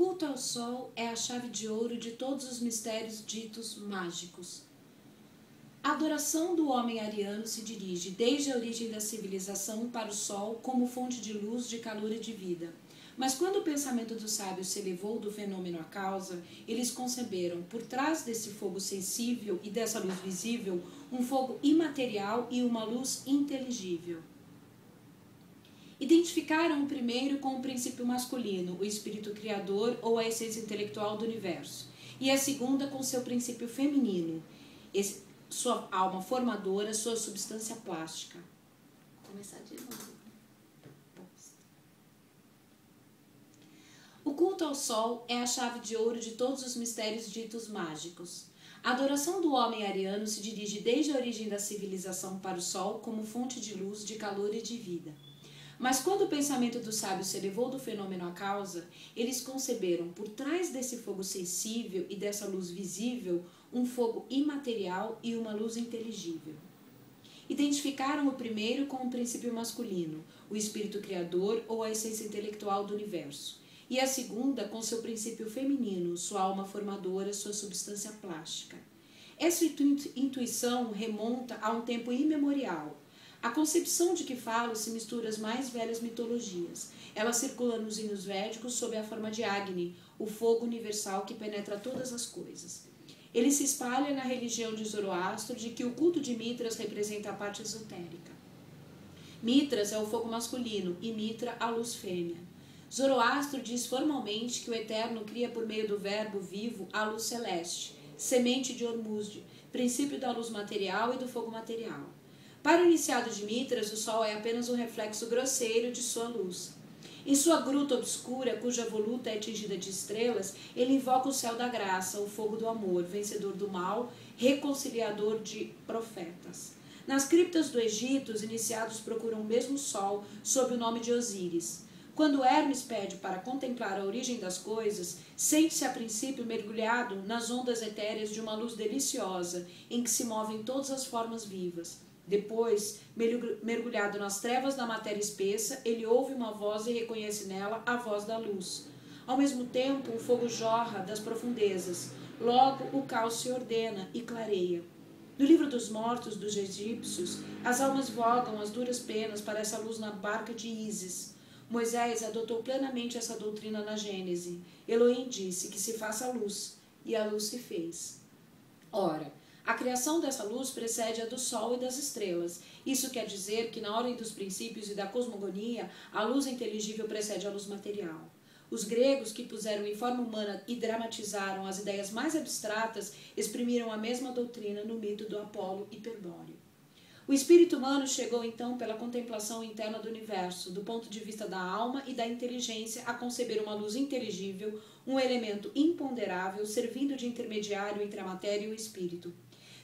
culto ao sol é a chave de ouro de todos os mistérios ditos mágicos. A adoração do homem ariano se dirige desde a origem da civilização para o sol como fonte de luz, de calor e de vida. Mas quando o pensamento dos sábios se elevou do fenômeno à causa, eles conceberam, por trás desse fogo sensível e dessa luz visível, um fogo imaterial e uma luz inteligível. Identificaram o primeiro com o princípio masculino, o espírito criador ou a essência intelectual do universo, e a segunda com seu princípio feminino, sua alma formadora, sua substância plástica. Vou começar de novo. O culto ao sol é a chave de ouro de todos os mistérios ditos mágicos. A adoração do homem ariano se dirige desde a origem da civilização para o sol como fonte de luz, de calor e de vida. Mas quando o pensamento dos sábios se elevou do fenômeno à causa, eles conceberam, por trás desse fogo sensível e dessa luz visível, um fogo imaterial e uma luz inteligível. Identificaram o primeiro com o princípio masculino, o espírito criador ou a essência intelectual do universo, e a segunda com seu princípio feminino, sua alma formadora, sua substância plástica. Essa intuição remonta a um tempo imemorial. A concepção de que falo se mistura às mais velhas mitologias. Ela circula nos hinos védicos sob a forma de Agni, o fogo universal que penetra todas as coisas. Ele se espalha na religião de Zoroastro, de que o culto de Mitras representa a parte esotérica. Mitras é o fogo masculino e Mitra a luz fêmea. Zoroastro diz formalmente que o Eterno cria por meio do verbo vivo a luz celeste, semente de Ormuzd, princípio da luz material e do fogo material. Para o iniciado de Mitras, o sol é apenas um reflexo grosseiro de sua luz. Em sua gruta obscura, cuja voluta é tingida de estrelas, ele invoca o céu da graça, o fogo do amor, vencedor do mal, reconciliador de profetas. Nas criptas do Egito, os iniciados procuram o mesmo sol sob o nome de Osíris. Quando Hermes pede para contemplar a origem das coisas, sente-se a princípio mergulhado nas ondas etéreas de uma luz deliciosa, em que se movem todas as formas vivas. Depois, mergulhado nas trevas da matéria espessa, ele ouve uma voz e reconhece nela a voz da luz. Ao mesmo tempo, o fogo jorra das profundezas. Logo, o caos se ordena e clareia. No livro dos mortos dos egípcios, as almas vogam as duras penas para essa luz na barca de Ísis. Moisés adotou plenamente essa doutrina na Gênese. Elohim disse que se faça a luz, e a luz se fez. Ora, a criação dessa luz precede a do sol e das estrelas. Isso quer dizer que na ordem dos princípios e da cosmogonia, a luz inteligível precede a luz material. Os gregos, que puseram em forma humana e dramatizaram as ideias mais abstratas, exprimiram a mesma doutrina no mito do Apolo Hiperbóreo. O espírito humano chegou então pela contemplação interna do universo, do ponto de vista da alma e da inteligência, a conceber uma luz inteligível, um elemento imponderável, servindo de intermediário entre a matéria e o espírito.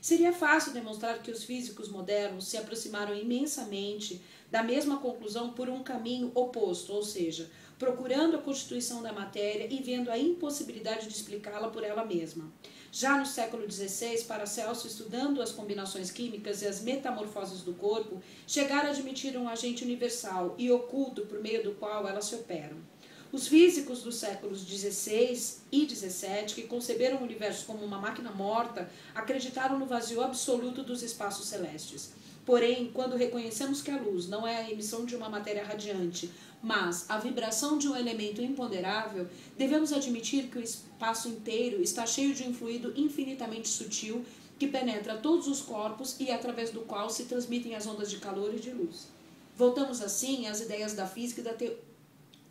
Seria fácil demonstrar que os físicos modernos se aproximaram imensamente da mesma conclusão por um caminho oposto, ou seja, procurando a constituição da matéria e vendo a impossibilidade de explicá-la por ela mesma. Já no século XVI, Paracelso, estudando as combinações químicas e as metamorfoses do corpo, chegaram a admitir um agente universal e oculto por meio do qual elas se operam. Os físicos dos séculos XVI e XVII, que conceberam o universo como uma máquina morta, acreditaram no vazio absoluto dos espaços celestes. Porém, quando reconhecemos que a luz não é a emissão de uma matéria radiante, mas a vibração de um elemento imponderável, devemos admitir que o espaço inteiro está cheio de um fluido infinitamente sutil que penetra todos os corpos e através do qual se transmitem as ondas de calor e de luz. Voltamos assim às ideias da física e da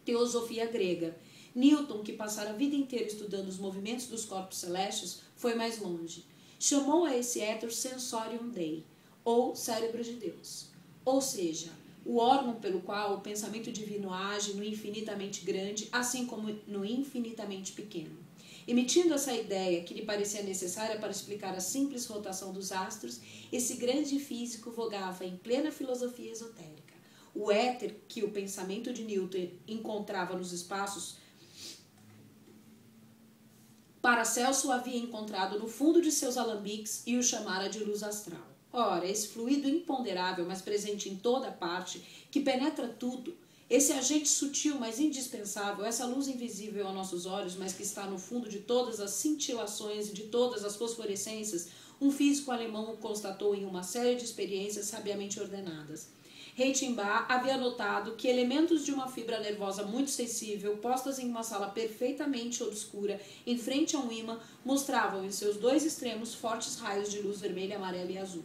teosofia grega. Newton, que passara a vida inteira estudando os movimentos dos corpos celestes, foi mais longe. Chamou a esse éter Sensorium Dei, ou cérebro de Deus. Ou seja, o órgão pelo qual o pensamento divino age no infinitamente grande, assim como no infinitamente pequeno. Emitindo essa ideia que lhe parecia necessária para explicar a simples rotação dos astros, esse grande físico vogava em plena filosofia esotérica. O éter que o pensamento de Newton encontrava nos espaços, Paracelso o havia encontrado no fundo de seus alambiques e o chamara de luz astral. Ora, esse fluido imponderável, mas presente em toda parte, que penetra tudo, Esse agente sutil, mas indispensável, essa luz invisível aos nossos olhos, mas que está no fundo de todas as cintilações e de todas as fosforescências, um físico alemão o constatou em uma série de experiências sabiamente ordenadas. Reichenbach havia notado que elementos de uma fibra nervosa muito sensível, postas em uma sala perfeitamente obscura, em frente a um ímã, mostravam em seus dois extremos fortes raios de luz vermelha, amarela e azul.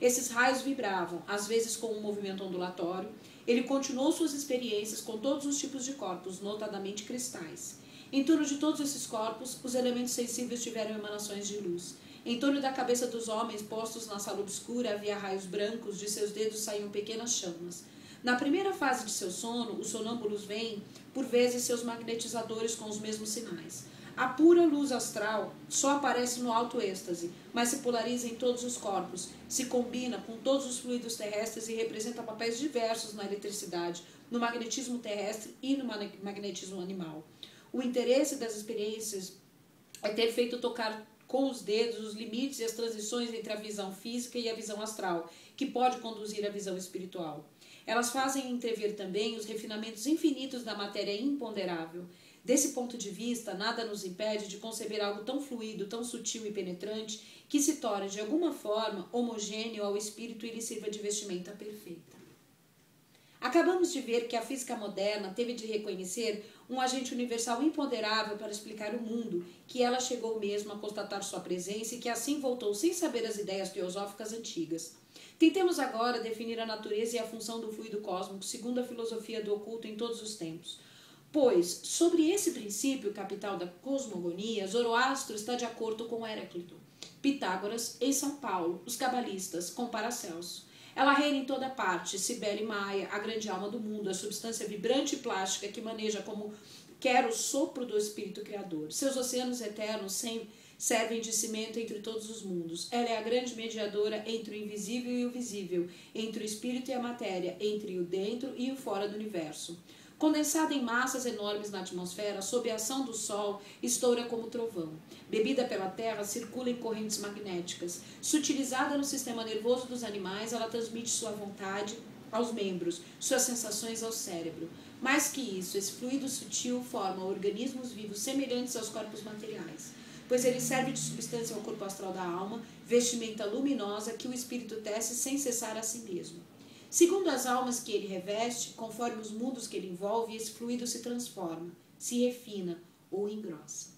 Esses raios vibravam, às vezes com um movimento ondulatório. Ele continuou suas experiências com todos os tipos de corpos, notadamente cristais. Em torno de todos esses corpos, os elementos sensíveis tiveram emanações de luz. Em torno da cabeça dos homens postos na sala obscura havia raios brancos, de seus dedos saíam pequenas chamas. Na primeira fase de seu sono, os sonâmbulos veem, por vezes, seus magnetizadores com os mesmos sinais. A pura luz astral só aparece no alto êxtase, mas se polariza em todos os corpos, se combina com todos os fluidos terrestres e representa papéis diversos na eletricidade, no magnetismo terrestre e no magnetismo animal. O interesse das experiências é ter feito tocar com os dedos os limites e as transições entre a visão física e a visão astral, que pode conduzir à visão espiritual. Elas fazem entrever também os refinamentos infinitos da matéria imponderável. Desse ponto de vista, nada nos impede de conceber algo tão fluido, tão sutil e penetrante, que se torne de alguma forma homogêneo ao espírito e lhe sirva de vestimenta perfeita. Acabamos de ver que a física moderna teve de reconhecer um agente universal imponderável para explicar o mundo, que ela chegou mesmo a constatar sua presença e que assim voltou sem saber as ideias teosóficas antigas. Tentemos agora definir a natureza e a função do fluido cósmico segundo a filosofia do oculto em todos os tempos. Pois, sobre esse princípio capital da cosmogonia, Zoroastro está de acordo com Heráclito, Pitágoras e São Paulo, os cabalistas, com Paracelso. Ela reina em toda parte, Cibele Maia, a grande alma do mundo, a substância vibrante e plástica que maneja como quer o sopro do Espírito Criador. Seus oceanos eternos servem de cimento entre todos os mundos. Ela é a grande mediadora entre o invisível e o visível, entre o espírito e a matéria, entre o dentro e o fora do universo. Condensada em massas enormes na atmosfera, sob a ação do Sol, estoura como trovão. Bebida pela terra, circula em correntes magnéticas. Sutilizada no sistema nervoso dos animais, ela transmite sua vontade aos membros, suas sensações ao cérebro. Mais que isso, esse fluido sutil forma organismos vivos semelhantes aos corpos materiais, pois ele serve de substância ao corpo astral da alma, vestimenta luminosa que o espírito tece sem cessar a si mesmo. Segundo as almas que ele reveste, conforme os mundos que ele envolve, esse fluido se transforma, se refina ou engrossa.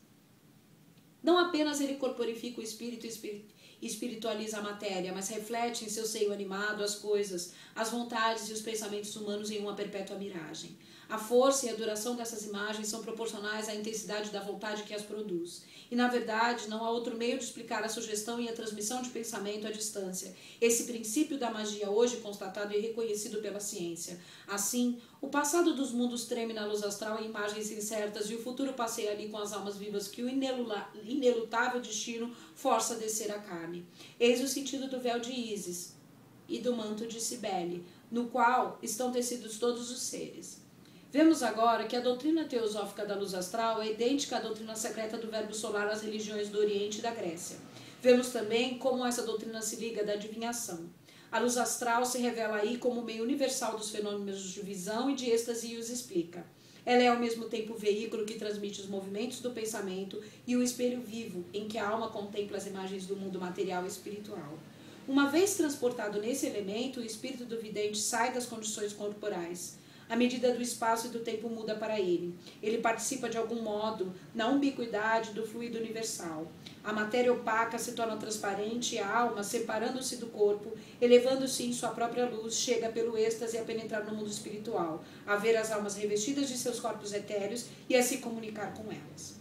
Não apenas ele corporifica o espírito e espiritualiza a matéria, mas reflete em seu seio animado as coisas, as vontades e os pensamentos humanos em uma perpétua miragem. A força e a duração dessas imagens são proporcionais à intensidade da vontade que as produz. E, na verdade, não há outro meio de explicar a sugestão e a transmissão de pensamento à distância, esse princípio da magia hoje constatado e reconhecido pela ciência. Assim, o passado dos mundos treme na luz astral em imagens incertas e o futuro passeia ali com as almas vivas que o inelutável destino força a descer a carne. Eis o sentido do véu de Ísis e do manto de Cibele, no qual estão tecidos todos os seres. Vemos agora que a doutrina teosófica da luz astral é idêntica à doutrina secreta do verbo solar às religiões do Oriente e da Grécia. Vemos também como essa doutrina se liga da adivinhação. A luz astral se revela aí como o meio universal dos fenômenos de visão e de êxtase e os explica. Ela é ao mesmo tempo o veículo que transmite os movimentos do pensamento e o espelho vivo em que a alma contempla as imagens do mundo material e espiritual. Uma vez transportado nesse elemento, o espírito do vidente sai das condições corporais. A medida do espaço e do tempo muda para ele. Ele participa de algum modo na ubiquidade do fluido universal. A matéria opaca se torna transparente e a alma, separando-se do corpo, elevando-se em sua própria luz, chega pelo êxtase a penetrar no mundo espiritual, a ver as almas revestidas de seus corpos etéreos e a se comunicar com elas.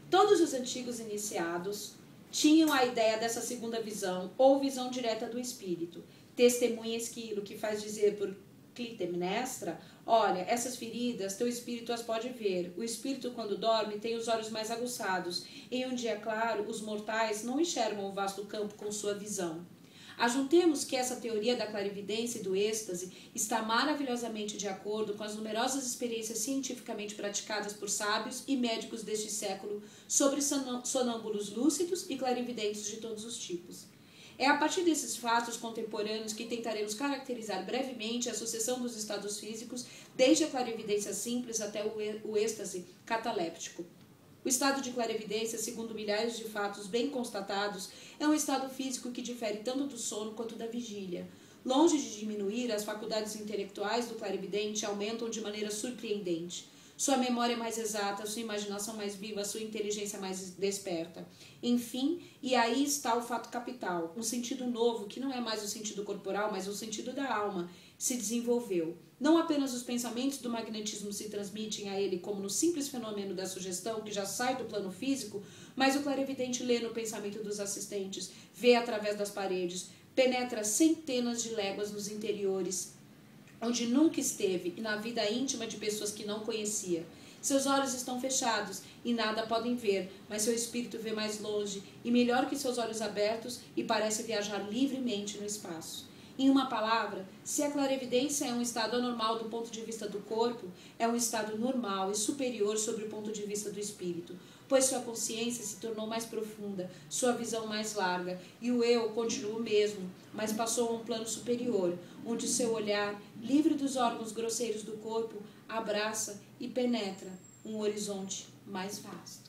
Todos os antigos iniciados tinham a ideia dessa segunda visão, ou visão direta do espírito. Testemunha Esquilo, que faz dizer por Clitemnestra: olha, essas feridas, teu espírito as pode ver. O espírito, quando dorme, tem os olhos mais aguçados. Em um dia claro, os mortais não enxergam o vasto campo com sua visão. Ajuntemos que essa teoria da clarividência e do êxtase está maravilhosamente de acordo com as numerosas experiências cientificamente praticadas por sábios e médicos deste século sobre sonâmbulos lúcidos e clarividentes de todos os tipos. É a partir desses fatos contemporâneos que tentaremos caracterizar brevemente a sucessão dos estados físicos, desde a clarividência simples até o êxtase cataléptico. O estado de clarividência, segundo milhares de fatos bem constatados, é um estado físico que difere tanto do sono quanto da vigília. Longe de diminuir, as faculdades intelectuais do clarividente aumentam de maneira surpreendente. Sua memória é mais exata, sua imaginação mais viva, sua inteligência mais desperta. Enfim, e aí está o fato capital, um sentido novo, que não é mais o sentido corporal, mas o sentido da alma, se desenvolveu. Não apenas os pensamentos do magnetismo se transmitem a ele como no simples fenômeno da sugestão, que já sai do plano físico, mas o clarividente lê no pensamento dos assistentes, vê através das paredes, penetra centenas de léguas nos interiores, onde nunca esteve, e na vida íntima de pessoas que não conhecia. Seus olhos estão fechados e nada podem ver, mas seu espírito vê mais longe e melhor que seus olhos abertos e parece viajar livremente no espaço. Em uma palavra, se a clarividência é um estado anormal do ponto de vista do corpo, é um estado normal e superior sob o ponto de vista do espírito, pois sua consciência se tornou mais profunda, sua visão mais larga, e o eu continua o mesmo, mas passou a um plano superior, onde seu olhar, livre dos órgãos grosseiros do corpo, abraça e penetra um horizonte mais vasto.